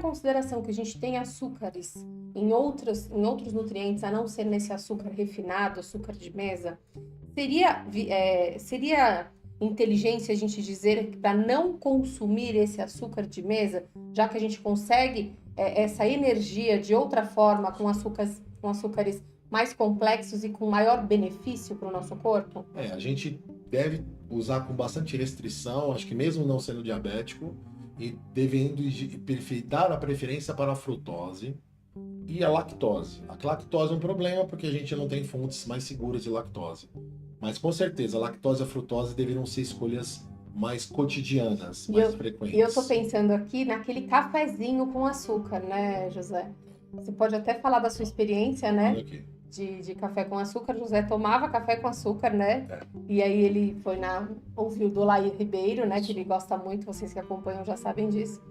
consideração que a gente tem açúcares em outros nutrientes, a não ser nesse açúcar refinado, açúcar de mesa, seria inteligência a gente dizer para não consumir esse açúcar de mesa, já que a gente consegue essa energia de outra forma com açúcares mais complexos e com maior benefício para o nosso corpo? A gente deve usar com bastante restrição, acho que mesmo não sendo diabético, e devendo dar a preferência para a frutose e a lactose. A lactose é um problema porque a gente não tem fontes mais seguras de lactose. Mas com certeza, a lactose e a frutose deveriam ser escolhas mais cotidianas, mais frequentes. E eu tô pensando aqui naquele cafezinho com açúcar, né, José? Você pode até falar da sua experiência, né? De café com açúcar. José tomava café com açúcar, né? E aí ele ouviu do Laí Ribeiro, né? Que ele gosta muito, vocês que acompanham já sabem disso.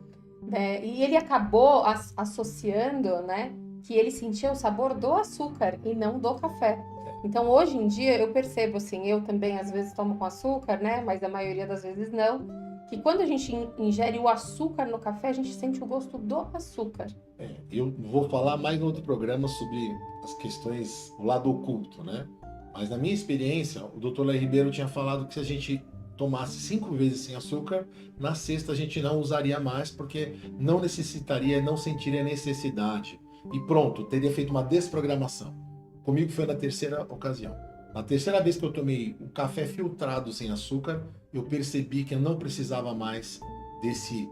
E ele acabou associando, né? Que ele sentia o sabor do açúcar e não do café. Então, hoje em dia, eu percebo, assim, eu também às vezes tomo com açúcar, né? Mas a maioria das vezes não. Que quando a gente ingere o açúcar no café, a gente sente o gosto do açúcar. Eu vou falar mais no outro programa sobre as questões, o lado oculto, né? Mas na minha experiência, o Dr. Laí Ribeiro tinha falado que se a gente tomasse 5 vezes sem açúcar, na sexta a gente não usaria mais, porque não necessitaria, não sentiria necessidade. E pronto, teria feito uma desprogramação. Comigo foi na terceira ocasião. Na terceira vez que eu tomei o café filtrado sem açúcar, eu percebi que eu não precisava mais desse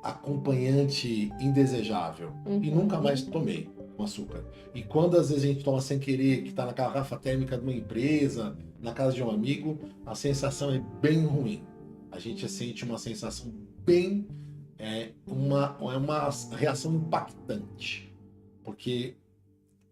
acompanhante indesejável. E nunca mais tomei com açúcar. E quando às vezes a gente toma sem querer, que está na garrafa térmica de uma empresa, na casa de um amigo, a sensação é bem ruim. A gente sente uma sensação bem... uma reação impactante. Porque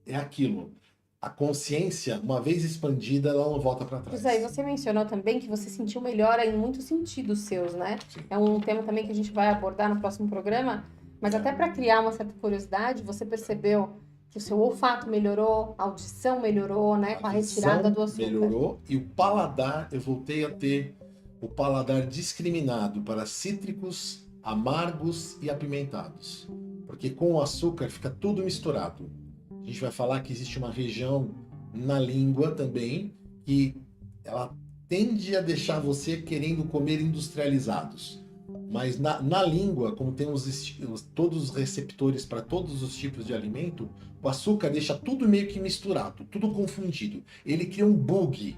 é aquilo. A consciência, uma vez expandida, ela não volta para trás. José, e você mencionou também que você sentiu melhora em muitos sentidos seus, né? Sim. É um tema também que a gente vai abordar no próximo programa, mas até para criar uma certa curiosidade, você percebeu que o seu olfato melhorou, a audição melhorou, né? Com a retirada do açúcar. Melhorou, e o paladar, eu voltei a ter o paladar discriminado para cítricos, amargos e apimentados. Porque com o açúcar fica tudo misturado. A gente vai falar que existe uma região na língua também que ela tende a deixar você querendo comer industrializados. Mas na língua, como tem todos os receptores para todos os tipos de alimento, o açúcar deixa tudo meio que misturado, tudo confundido. Ele cria um bug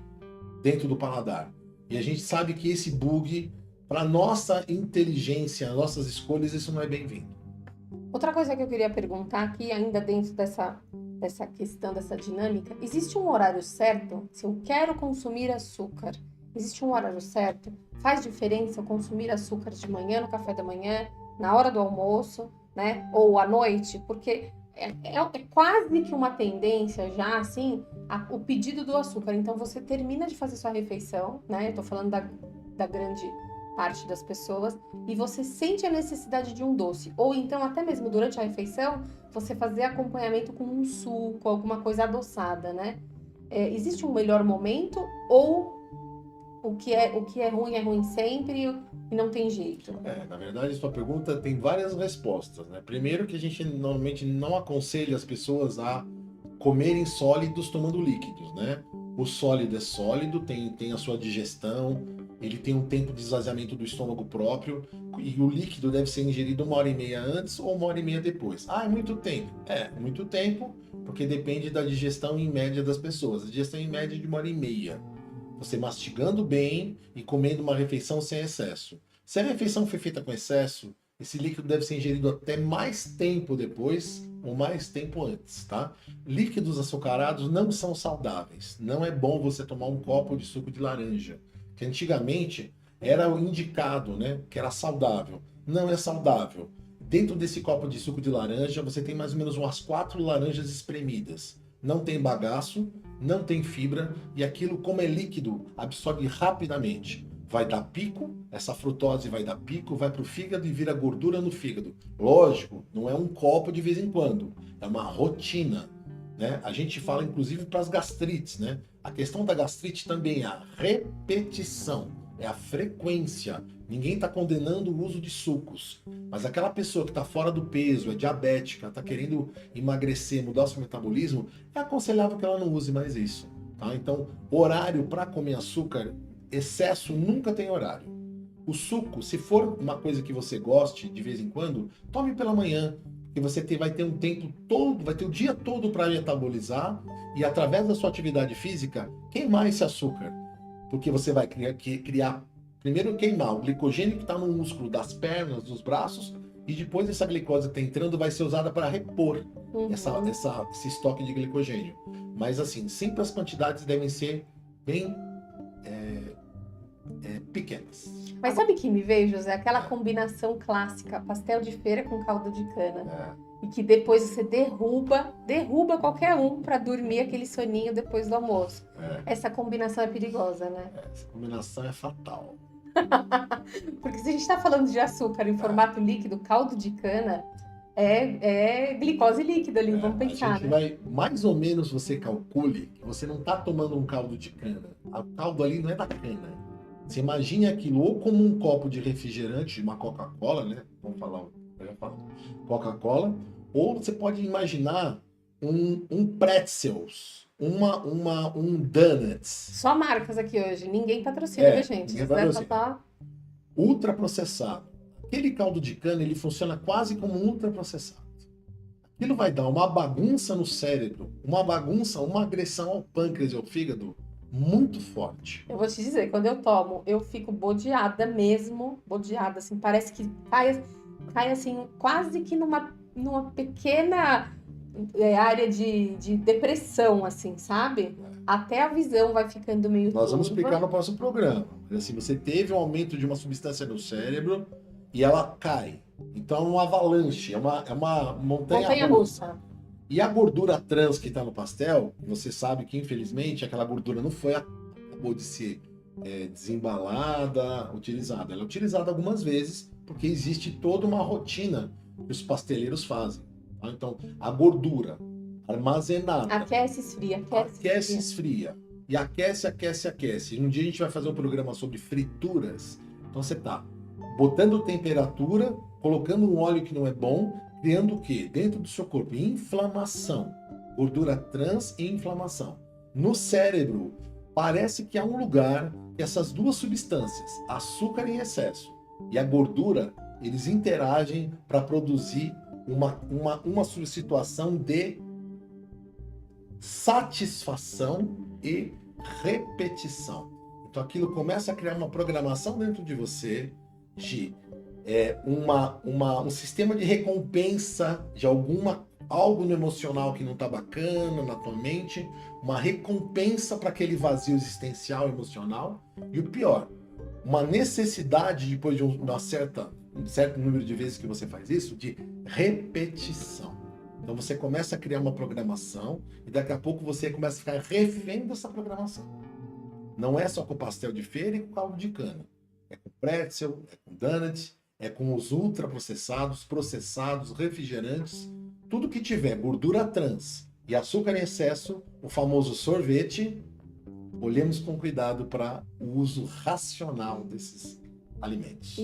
dentro do paladar. E a gente sabe que esse bug, para nossa inteligência, nossas escolhas, isso não é bem-vindo. Outra coisa que eu queria perguntar aqui, ainda dentro dessa questão, dessa dinâmica, existe um horário certo? Se eu quero consumir açúcar, existe um horário certo? Faz diferença eu consumir açúcar de manhã, no café da manhã, na hora do almoço, né? Ou à noite? Porque é quase que uma tendência já, assim, o pedido do açúcar. Então, você termina de fazer sua refeição, né? Eu tô falando da grande parte das pessoas, e você sente a necessidade de um doce. Ou então, até mesmo durante a refeição, você fazer acompanhamento com um suco, alguma coisa adoçada, né? Existe um melhor momento, ou o que é ruim sempre e não tem jeito? Na verdade, sua pergunta tem várias respostas, né? Primeiro que a gente normalmente não aconselha as pessoas a comerem sólidos tomando líquidos, né? O sólido é sólido, tem a sua digestão, ele tem um tempo de esvaziamento do estômago próprio, e o líquido deve ser ingerido 1h30 antes ou 1h30 depois. É muito tempo. Muito tempo, porque depende da digestão em média das pessoas. A digestão em média é de 1h30. Você mastigando bem e comendo uma refeição sem excesso. Se a refeição foi feita com excesso, esse líquido deve ser ingerido até mais tempo depois ou mais tempo antes, tá? Líquidos açucarados não são saudáveis. Não é bom você tomar um copo de suco de laranja, que antigamente era o indicado, né? Que era saudável. Não é saudável. Dentro desse copo de suco de laranja, você tem mais ou menos umas 4 laranjas espremidas. Não tem bagaço, não tem fibra, e aquilo, como é líquido, absorve rapidamente. Vai dar pico, essa frutose vai dar pico, vai para o fígado e vira gordura no fígado. Lógico, não é um copo de vez em quando, é uma rotina, né? A gente fala inclusive para as gastrites, né? A questão da gastrite também é a repetição. é a frequência. Ninguém está condenando o uso de sucos, mas aquela pessoa que está fora do peso, é diabética, está querendo emagrecer, mudar o seu metabolismo, é aconselhável que ela não use mais isso. Tá? Então, horário para comer açúcar, excesso nunca tem horário. O suco, se for uma coisa que você goste de vez em quando, tome pela manhã, que você vai ter um tempo todo, vai ter o dia todo para metabolizar e através da sua atividade física queimar esse açúcar, porque você vai criar primeiro queimar o glicogênio que está no músculo das pernas, dos braços, e depois essa glicose que está entrando vai ser usada para repor esse estoque de glicogênio. Mas assim, sempre as quantidades devem ser bem pequenas. Mas sabe que me veio, José? Aquela combinação clássica, pastel de feira com caldo de cana. E que depois você derruba qualquer um para dormir aquele soninho depois do almoço. Essa combinação é perigosa, né? Essa combinação é fatal. Porque se a gente está falando de açúcar em formato líquido, caldo de cana é glicose líquida ali, vamos pensar, a gente vai, mais ou menos você calcule que você não está tomando um caldo de cana. O caldo ali não é da cana. Você imagine aquilo ou como um copo de refrigerante, de uma Coca-Cola, né? Vamos falar, eu já falo, Coca-Cola. Ou você pode imaginar um pretzels, um donuts. Só marcas aqui hoje, ninguém patrocina, viu, gente? Ultraprocessado. Aquele caldo de cana, ele funciona quase como um ultraprocessado. Aquilo vai dar uma bagunça no cérebro, uma bagunça, uma agressão ao pâncreas e ao fígado muito forte. Eu vou te dizer, quando eu tomo, eu fico bodeada mesmo, bodeada, assim, parece que cai assim, quase que numa pequena área de depressão, assim, sabe? Até a visão vai ficando meio Nós vamos turva. explicar no próximo programa. Assim, você teve um aumento de uma substância no cérebro e ela cai. Então é uma avalanche, é uma montanha russa. E a gordura trans que está no pastel, você sabe que infelizmente aquela gordura não acabou de ser desembalada, utilizada. Ela é utilizada algumas vezes porque existe toda uma rotina que os pasteleiros fazem. Tá? Então, a gordura armazenada... Aquece, esfria. Aquece, esfria. E aquece. Um dia a gente vai fazer um programa sobre frituras. Então você está botando temperatura, colocando um óleo que não é bom, criando o quê? Dentro do seu corpo? Inflamação. Gordura trans e inflamação. No cérebro, parece que há um lugar que essas duas substâncias, açúcar em excesso e a gordura, eles interagem para produzir uma situação de satisfação e repetição. Então aquilo começa a criar uma programação dentro de você de um sistema de recompensa de algo no emocional que não está bacana na tua mente, uma recompensa para aquele vazio existencial emocional, e o pior, uma necessidade, depois de um certo número de vezes que você faz isso, de repetição. Então você começa a criar uma programação e daqui a pouco você começa a ficar refém dessa programação. Não é só com pastel de feira e com caldo de cana. É com pretzel, é com donut, é com os ultraprocessados, processados, refrigerantes, tudo que tiver gordura trans e açúcar em excesso, o famoso sorvete, olhemos com cuidado para o uso racional desses alimentos.